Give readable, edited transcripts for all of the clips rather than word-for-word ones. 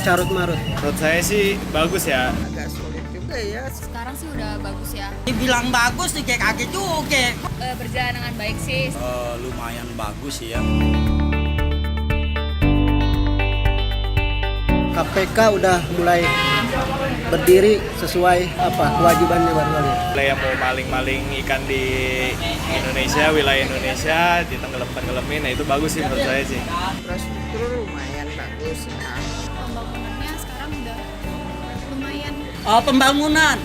carut marut? Menurut saya sih bagus ya. Agak sulit juga ya. Sekarang sih udah bagus ya. Dibilang bagus sih kayak kaget juga. Berjalan dengan baik sih. Lumayan bagus sih ya. KPK udah mulai berdiri sesuai kewajibannya baru kali. Yang mau maling-maling ikan di Indonesia, wilayah Indonesia, ditenggelam-tenggelamin, nah itu bagus sih menurut saya sih. Infrastruktur lumayan bagus ya. Pembangunannya sekarang udah lumayan Pembangunan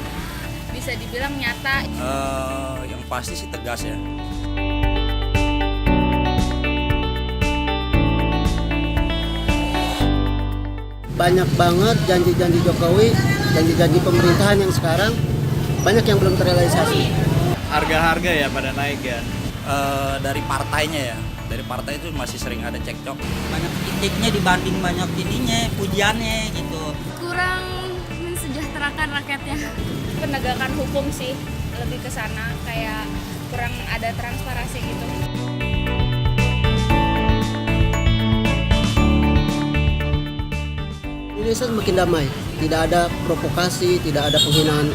bisa dibilang nyata. yang pasti sih tegas ya. Banyak banget janji-janji Jokowi, janji-janji pemerintahan yang sekarang banyak yang belum terrealisasi. Harga-harga ya pada naik ya. Dari partainya ya, dari partai itu masih sering ada cekcok. Banyak titiknya dibanding banyak ininya, pujiannya gitu. Kurang mensejahterakan rakyatnya. Penegakan hukum sih lebih ke sana, kayak kurang ada transparansi gitu. Indonesia semakin damai, tidak ada provokasi, tidak ada penghinaan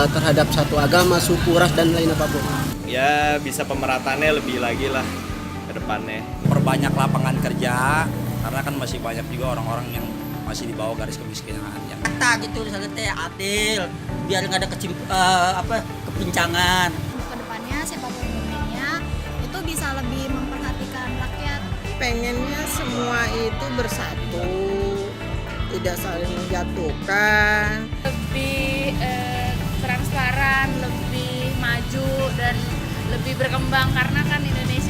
terhadap satu agama, suku, ras, dan lain apapun. Ya bisa pemerataannya lebih lagi lah ke depannya. Perbanyak lapangan kerja, karena kan masih banyak juga orang-orang yang masih di bawah garis kemiskinan. Yang kita gitu, misalnya adil, biar nggak ada kepincangan. Kedepannya sepak bola Indonesia itu bisa lebih memperhatikan rakyat. Pengennya semua itu bersatu, tidak saling menjatuhkan. Lebih transparan, lebih maju dan lebih berkembang karena kan Indonesia